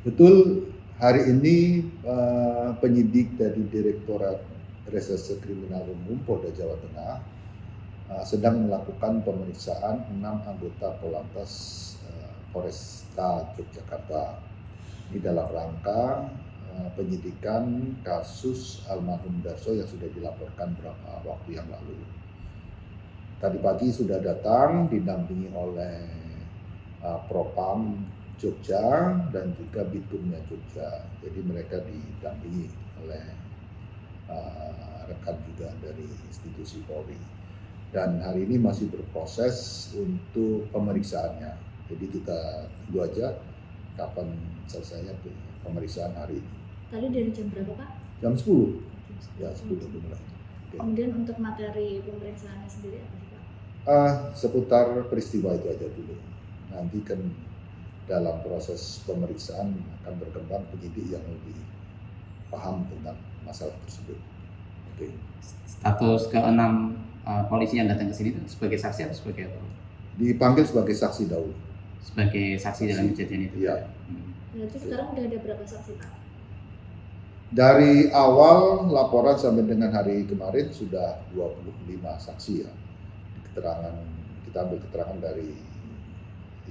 Betul, hari ini penyidik dari Direktorat Reserse Kriminal Umum Polda Jawa Tengah sedang melakukan pemeriksaan 6 anggota Polantas Polresta Yogyakarta. Ini dalam rangka penyidikan kasus almarhum Darso yang sudah dilaporkan beberapa waktu yang lalu. Tadi pagi sudah datang didampingi oleh Propam Jogja dan juga Bitumnya Jogja. Jadi mereka didampingi oleh rekan juga dari institusi Polri. Dan hari ini masih berproses untuk pemeriksaannya. Jadi kita tunggu aja kapan selesainya pemeriksaan hari ini. Tadi dari jam berapa, Pak? Jam 10. Ya, 10 dimulai. Okay. Kemudian untuk materi pemeriksaannya sendiri apa sih, Pak? Seputar peristiwa itu aja dulu. Nanti kan dalam proses pemeriksaan akan berkembang penyidik yang lebih paham tentang masalah tersebut. Oke. Status ke-6 polisi yang datang ke sini itu sebagai saksi atau sebagai apa? Dipanggil sebagai saksi dahulu. Sebagai saksi dalam kejadian itu? Iya. Berarti sekarang udah ada berapa saksi, Pak? Dari awal laporan sampai dengan hari kemarin sudah 25 saksi ya. Keterangan, kita ambil keterangan dari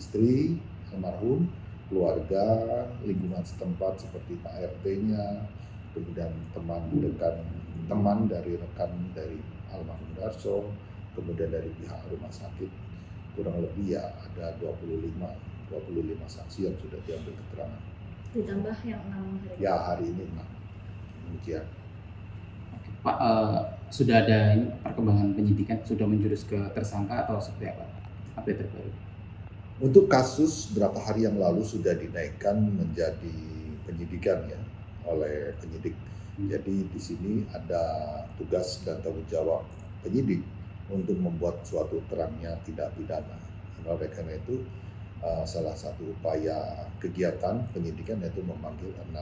istri almarhum, keluarga, lingkungan setempat seperti Pak RT-nya, kemudian teman dari rekan dari almarhum Darso, kemudian dari pihak rumah sakit, kurang lebih ya ada 25 saksi yang sudah diambil keterangan. Ditambah yang 6 hari? Ya, hari ini 6. Demikian. Oke, Pak, sudah ada ini perkembangan penyidikan, sudah menjurus ke tersangka atau seperti apa? Update terbaru. Untuk kasus berapa hari yang lalu sudah dinaikkan menjadi penyidikan ya oleh penyidik. Jadi di sini ada tugas dan tanggung jawab penyidik untuk membuat suatu terangnya tidak pidana. Oleh karena itu salah satu upaya kegiatan penyidikan yaitu memanggil 6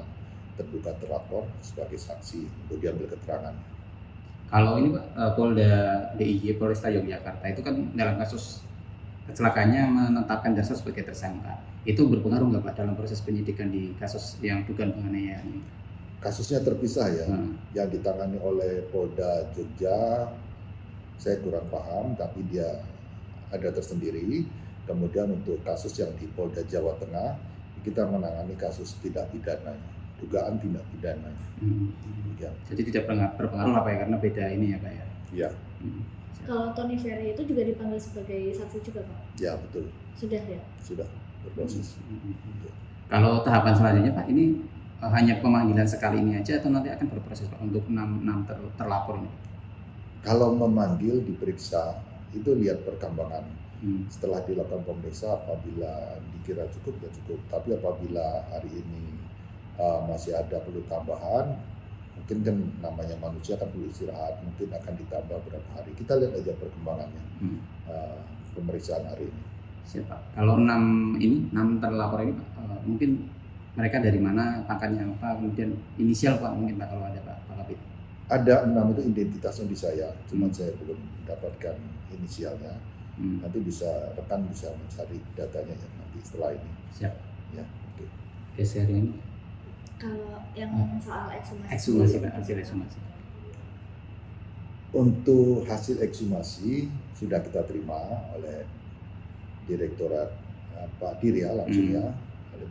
terduga terlapor sebagai saksi untuk diambil keterangan. Kalau ini Pak, Polda DIY Polresta Yogyakarta itu kan dalam kasus kecelakaannya menetapkan Darso sebagai tersangka. Itu berpengaruh nggak Pak dalam proses penyidikan di kasus yang dugaan penganiayaan ini? Kasusnya terpisah ya, yang ditangani oleh Polda Jogja, saya kurang paham, tapi dia ada tersendiri. Kemudian untuk kasus yang di Polda Jawa Tengah, kita menangani kasus tidak pidana, dugaan tindak pidana. Ya. Jadi tidak berpengaruh apa ya, karena beda ini ya Pak ya? Iya. Kalau Tony Ferry itu juga dipanggil sebagai saksi juga, Pak? Ya, betul. Sudah ya? Sudah berproses. Kalau tahapan selanjutnya Pak, ini hanya pemanggilan sekali ini aja atau nanti akan berproses Pak untuk 6 terlapor ini? Kalau memanggil diperiksa, itu lihat perkembangan. Setelah dilakukan pemeriksaan, apabila dikira cukup ya cukup. Tapi apabila hari ini masih ada perlu tambahan, mungkin kan namanya manusia kan perlu istirahat, mungkin akan ditambah berapa hari. Kita lihat aja perkembangannya pemeriksaan hari ini. Siapa? Kalau 6 terlapor ini Pak, mungkin mereka dari mana, pangkatnya apa, kemudian inisial Pak mungkin Pak kalau ada Pak Kapit? Ada 6 itu identitasnya di saya, cuman saya belum mendapatkan inisialnya. Nanti rekan bisa mencari datanya ya nanti setelah ini. Siap. Ya, oke. Geser ini. Kalau yang soal ekshumasi. Ekshumasi Pak, hasil ekshumasi. Untuk hasil ekshumasi sudah kita terima oleh Direktorat Pak Dirya langsung ya,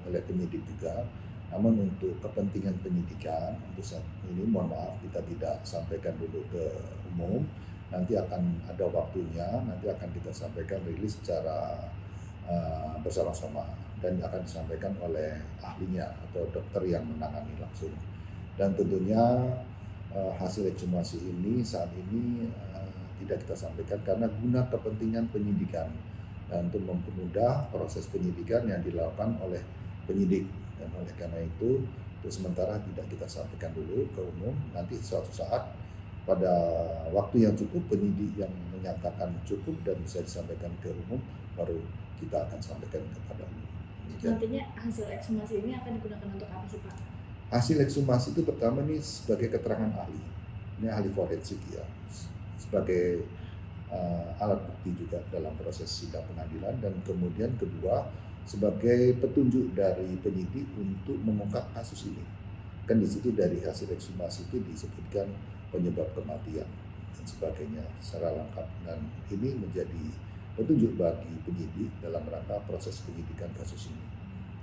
oleh penyidik juga. Namun untuk kepentingan penyidikan untuk saat ini mohon maaf kita tidak sampaikan dulu ke umum. Nanti akan ada waktunya, nanti akan kita sampaikan rilis secara bersama-sama dan akan disampaikan oleh ahlinya atau dokter yang menangani langsung. Dan tentunya hasil ekshumasi ini saat ini tidak kita sampaikan karena guna kepentingan penyidikan dan untuk mempermudah proses penyidikan yang dilakukan oleh penyidik. Dan oleh karena itu untuk sementara tidak kita sampaikan dulu ke umum. Nanti suatu saat pada waktu yang cukup penyidik yang menyatakan cukup dan bisa disampaikan ke umum baru kita akan sampaikan kepada umum. Nantinya hasil ekshumasi ini akan digunakan untuk apa sih Pak? Hasil ekshumasi itu pertama nih sebagai keterangan ahli, ini ahli forensik ya, sebagai alat bukti juga dalam proses sidang pengadilan, dan kemudian kedua sebagai petunjuk dari penyidik untuk mengungkap kasus ini. Kan di situ dari hasil ekshumasi itu disebutkan penyebab kematian dan sebagainya secara lengkap, dan ini menjadi petunjuk bagi penyidik dalam rangka proses penyidikan kasus ini.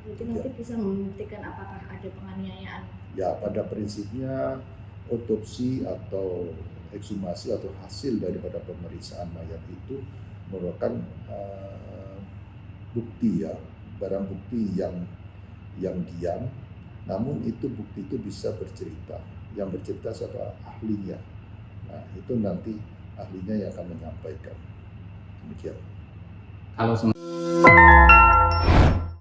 Jadi nanti bisa membuktikan apakah ada penganiayaan. Ya, pada prinsipnya otopsi atau ekshumasi atau hasil daripada pemeriksaan mayat itu merupakan bukti, ya, barang bukti yang diam, namun itu bukti itu bisa bercerita. Yang bercerita siapa? Ahlinya. Nah, itu nanti ahlinya yang akan menyampaikan. Demikian. Kalau